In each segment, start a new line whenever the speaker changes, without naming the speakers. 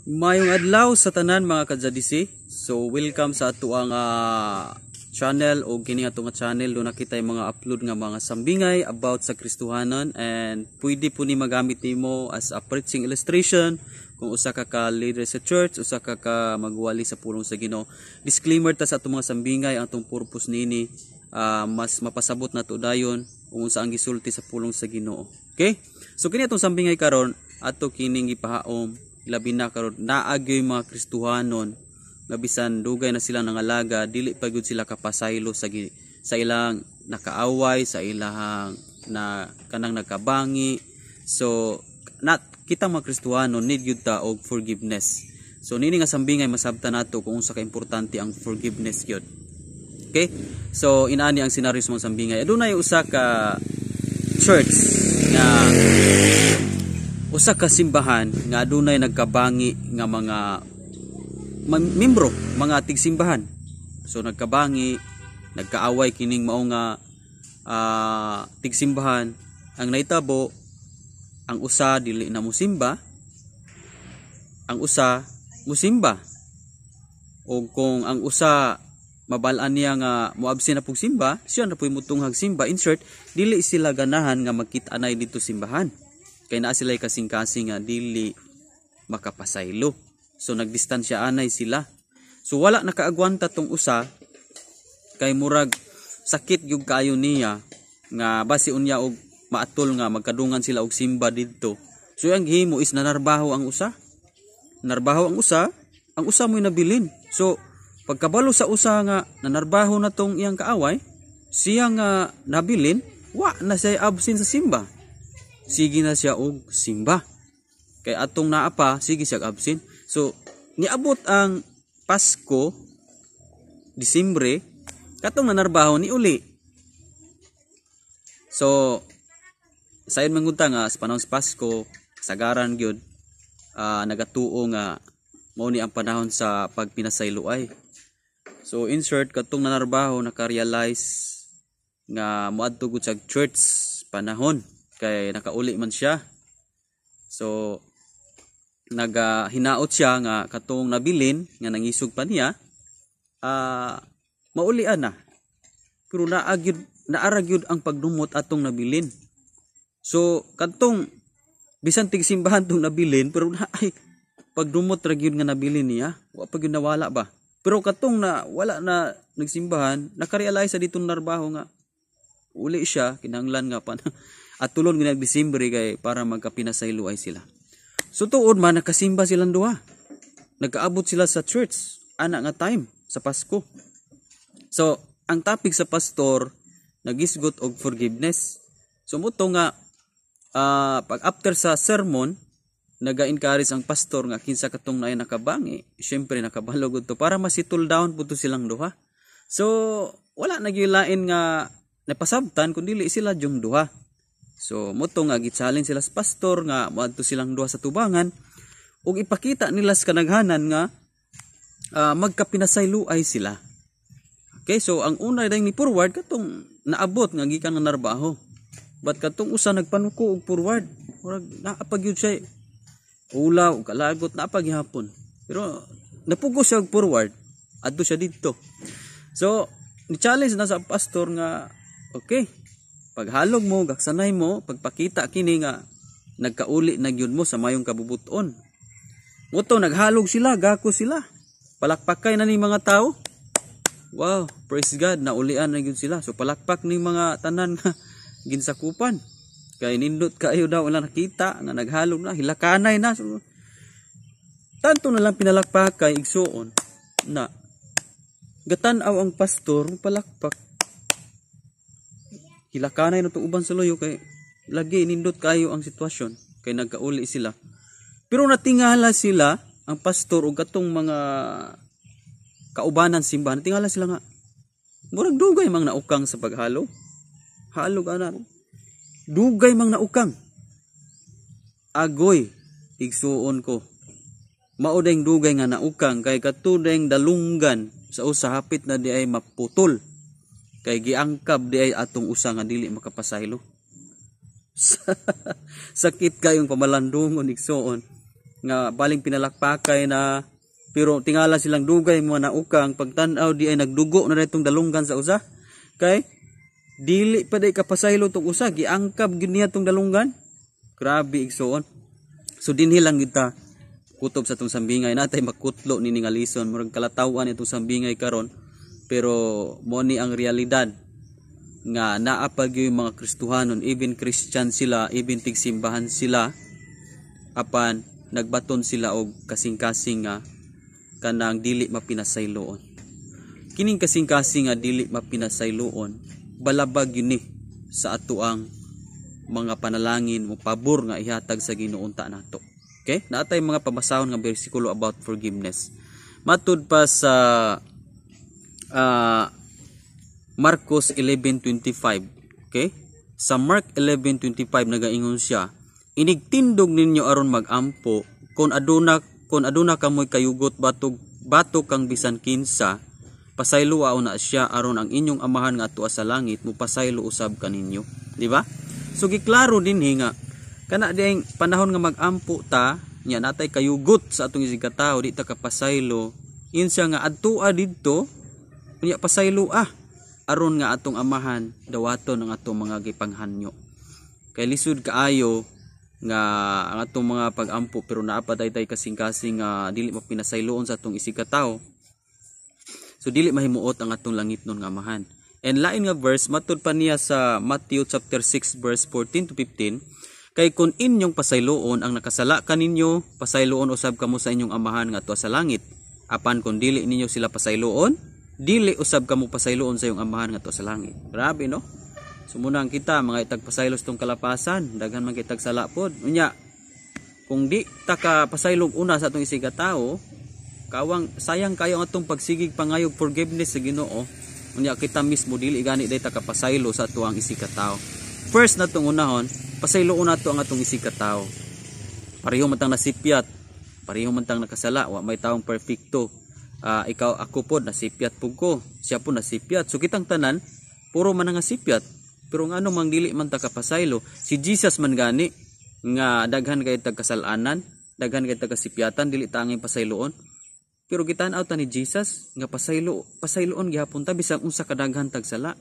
Mayong adlaw sa tanan mga kajadisi. So welcome sa ato ang channel o kini ato nga channel do nakita yung mga upload nga mga sambingay about sa Kristohanan, and pwede po ni magamit nimo as a preaching illustration kung usa ka leader sa church, usa ka magwali sa pulong sa Ginoo. Disclaimer ta sa ato mga sambingay, ang atong purpose nini mas mapasabot na to dayon kung unsa ang gisulti sa pulong sa Ginoo. Okay? So kini atong sambingay karon ato kining gipahaom labi na karon naagyoy mga Kristohanon nga bisan dugay na sila nangalaga dili pa gyud sila kapasaylo sa ilang nakaaway, sa ilang na kanang nagkabangi. So kita mga Kristohanon need gyud ta og forgiveness. So nini nga sambingay masabtan nato kung unsa ka importante ang forgiveness gyud. Okay? So inaani ang senaryo sa mga sambingay. Adunay usa ka church na usa ka simbahan nga adunay nagkabangi nga mga membro, mga tigsimbahan. So nagkabangi, nagkaaway kining mao nga tigsimbahan. Ang naitabo, ang usa dili na musimba, ang usa musimba. O kung ang usa mabalaan niya nga moabsen na pug simba, siya na puy mutunghag simba. Insert, dili sila ganahan nga magkit-anay dito simbahan. Kaya na sila kasing-kasing nga dili makapasaylo. So nagdistansya anay sila. So wala nakaagwanta tong usa kay murag sakit gyud kaayo niya nga basi unya og maatol nga magkadungan sila og simba didto. So ang gihimo is nanarbaho ang usa. Nanarbaho ang usa mo'y nabilin. So pagkabalo sa usa nga nanarbaho na tong iyang kaaway, siya nga nabilin, wa na siya absent sa simba. Sige na siya og simba. Kay atong naa pa, sige siya absent. So, niabot ang Pasko, Disyembre, katong nanarbaho ni uli. So, sayon mangunta nga sa panahon sa Pasko, sagaran gyud nagatuo nga mao ni ang panahon sa pagpinasaylo ay. So, insert katong nanarbaho naka-realize nga moadto gud sa church panahon kay nakauli man siya. So hinaot siya nga katong nabilin nga nangisog pa niya maulian na. Pero naara gyud ang pagdumot atong nabilin. So katong bisan tigsimbahan tong nabilin pero ay pagdumot ra gyud nga nabilin niya, wa pa gyud nawala ba. Pero katong wala na nagsimbahan, nakarealize sa ditong narbaho nga uli siya, kinahanglan nga pa at tulon nga nag-Disyembre kay para magkapinasaylo ay sila. So tuod man nakasimba silang duha. Nagkaabot sila sa church ana nga time sa Pasko. So ang topic sa pastor nagisgot og forgiveness. So muto nga pag after sa sermon naga-encourage ang pastor nga kinsa katong naay nakabangi, syempre nakabalog to para masitol down pud silang duha. So wala nagilain nga napasabtan kundi sila jung duha. So moto nga gi-challenge sila sa pastor nga moadto silang duha sa tubangan ug ipakita nila sa kanaghanan nga magkapinasaylo ay sila. Okay, so ang una dayong ni forward katong naabot nga gikan nga narbaho. But katong usa nagpanuko og forward, murag naapag gyud siya ulaw kalagot naapag gihapon. Pero napugo siya og forward, adto siya didto. So ni-challenge na sa pastor nga okay, paghalog mo, gaksanay mo, pagpakita kini nga nagkauli na gyud mo sa mayong kabubuton. Moto naghalog sila, gako sila. Palakpakay na ni mga tao. Wow, praise God, naulian na gyud sila. So palakpak ni mga tanan nga ginsakupan. Kay nindot kaayo daw wala nakita nga naghalog na, hilakanay na. So, tanto na lang pinalakpakay igsuon na gatan-aw ang pastor palakpak. Hilakanay na itong uban sa loyo kay lagi nindot kayo ang sitwasyon kay nagkauli sila. Pero natingala sila ang pastor o katong mga kaubanan simbahan, natingala sila nga murag dugay mang naukang sa paghalo. Halog ana. Dugay mang naukang. Agoy igsuon ko. Mao dayng dugay nga naukang kay katudeng dalunggan sa usa hapit na di ay maputol. Kay giangkab di ay atong usa nga dili makapasaylo. Sakit kayong pamalandungon igsuon. nga baling pinalakpakay na pero tingala silang dugay mo na ukang pagtan-aw di ay nagdugo na itong dalunggan sa usa. Kay dili pa day kapasaylo tong usa, giangkab gyud niya tong dalunggan. Grabe igsoon. So dinhi lang kita kutob sa tong sambingay natay makutlo ni nga lison murag kalatawan itong sambingay karon. Pero mo ni ang realidad nga naa pa gyud mga Kristohanon, even Christian sila, even tigsimbahan sila, apan nagbaton sila og kasing-kasing nga kanang dili mapinasayloon. Kining kasing-kasing nga dili mapinasayloon, balabag yun ni sa atoang mga panalangin mo pabor nga ihatag sa Ginoo unta nato. Okay? Naatay mga pabasahon nga bersikulo about forgiveness. Matud pa sa Marcos 11:25. Okay? Sa Mark 11:25 nagaingon siya, inigtindog ninyo aron magampo kung aduna kamoy kayugot batok kang bisan kinsa, pasaylo na siya aron ang inyong amahan nga tua sa langit mo pasaylo usab kaninyo. Di ba? So giklaro din nga kana ding panahon nga magampo ta nya natay kayugot sa atong isig katao di ta kapasaylo insya nga adtua didto unya pasaylo aron nga atong amahan dawaton ang atong mga gipanghanyo. Kay lisod kaayo nga ang atong mga pag-ampo pero naapatay tay kasing-kasing dili mapinasayloon sa atong isig katao. So dili mahimuot ang atong langitnon nga amahan. And lain nga verse matud pa niya sa Matthew chapter 6 verse 14 to 15, kay kun inyong pasayloon ang nakasala kaninyo, pasayloon usab kamo sa inyong amahan nga tua sa langit. Apan kun dili ninyo sila pasayloon, dili usab kamo pasayloon sa inyong amahan nga tua sa langit. Grabe no? Sumunang kita mga itag pasaylos tong kalapasan, daghan man kitag sala pod. Unya, kung di ta ka pasaylog una sa atong isig katao, kawang sayang kayo ang atong pagsigig pangayog forgiveness sa Ginoo. Unya kita mismo dili gani day ta ka pasaylo sa atuang isig katao. First natong unahon, pasaylo una to ang atong isig katao. Pareho man tang nasipyat, pareho man tang nakasala, wa may taong perfecto. Ikaw ako pod nasipyat pud ko, siya po nasipyat. So kitang tanan puro man nga sipyat. Pero ngano mang dili man ta kapasaylo, si Jesus man gani nga daghan kay tag kasalanan, daghan kay tag kasipyatan, dili ta angay pasayloon. Pero gitan-aw ta ni Jesus nga pasayloon gihapon ta bisan unsa kadaghan tag sala.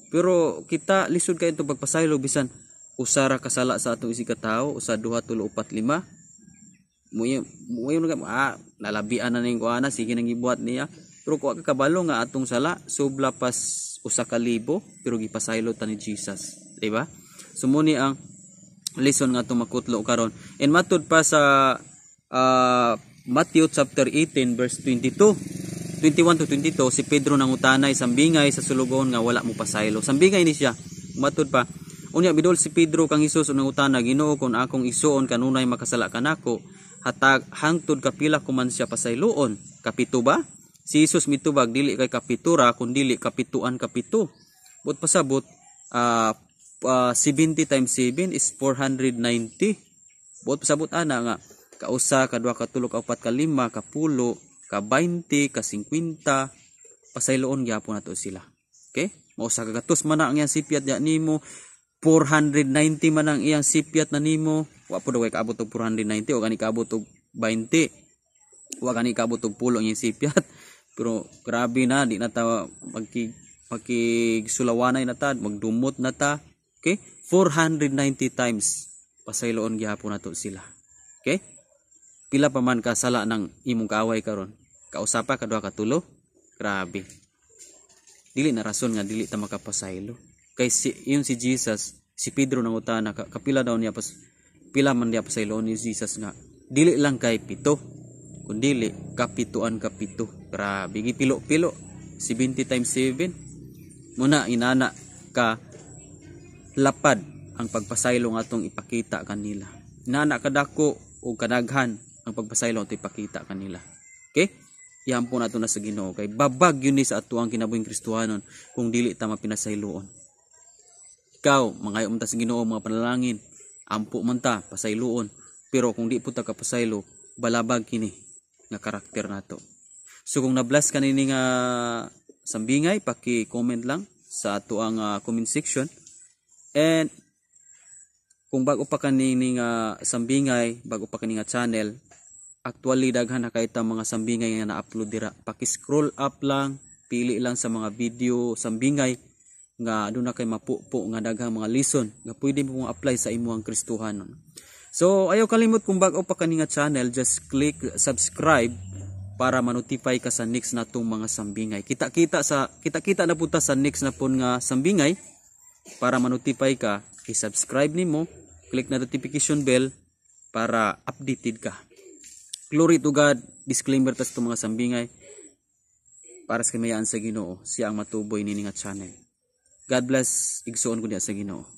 Pero kita lisod kay itong pagpasaylo bisan usara kasala sa atong isig katao, usa 2 3 4 5. Muyo nalabian na ning kuana sige nang gibuhat niya. Pero kuha ka kabalo nga atong sala sobra pas usa ka libo pero gipasaylo ta ni Jesus, di ba? Sumuni ang lesson nga atong makutlo karon. And matud pa sa Matthew chapter 18 verse 21 to 22 si Pedro nangutanay sambingay sa sulugon nga wala mo pasaylo. Sambingay ni siya. Matud pa unya bidol si Pedro kang Hesus nangutana, Ginoo kun akong isuon kanunay makasala kanako hatag hangtod kapila ko man siya pasayloon. Kapito ba? Si Jesus mitubag dili kay kapitura kundi kapituan kapito. But pasabot 70 times 7 is 490. But pasabot ana nga kausa, kadua, katulo, kaupat, kalima, kapulo, ka 20, ka 50 pasayloon gyapon nato sila. Okay? Mao sa kagatos man ang iyang sipyat ya nimo, 490 man ang iyang sipyat na nimo. Wa po daw kaabot og 490 o gani kaabot og 20. Wa gani kaabot og 10 ang iyang sipyat. Pero grabe na, di na ta magkigsulawanay na ta, magdumot na ta. Okay? 490 times pasayloon gihapon nato sila. Okay? Pila pa man kasala ng imong kaaway karon? Kausapa, kadua, katulo? Grabe. Dili na rason nga dili ta makapasaylo. Kay si Jesus, si Pedro nangutana, kapila daw niya pila man niya pasayloon ni Jesus nga. Dili lang kay 7. Kundili kapituan kapito. Grabe gipilo-pilo 70 times 7. Muna inana ka lapad ang pagpasaylo nga atong ipakita kanila. Inana kadako o kadaghan ang pagpasaylo atong ipakita kanila. Okay? Iyan po nato na sa Ginoo kay babag yun ni sa ato ang kinabuhing Kristohanon kung dili ta mapinasayloon. Ikaw mangayo man ta sa Ginoo mga panalangin, ampo man ta pasayloon, pero kung di po ta kapasaylo balabag kini nga karakter nato. So kung na-bless ka nini nga sambingay, paki-comment lang sa ato ang comment section. And kung bago pa kanini nga sambingay, bago pa kanini nga channel, Actually daghan na kay ta mga sambingay nga na-upload dira. Paki-scroll up lang, pili lang sa mga video sambingay nga aduna kay mapupo nga daghang mga lesson nga pwede mo apply sa imuhang Kristohanon. So ayaw kalimot kung bago pa kani nga channel, just click subscribe para ma-notify ka sa next natong mga sambingay. Kita na punta sa next na pun nga sambingay para ma-notify ka, i-subscribe nimo, click na notification bell para updated ka. Glory to God. Disclaimer tas itong mga sambingay para sa kamayaan sa Ginoo, siya ang matuboy nini nga channel. God bless, igsuon ko diya sa Ginoo.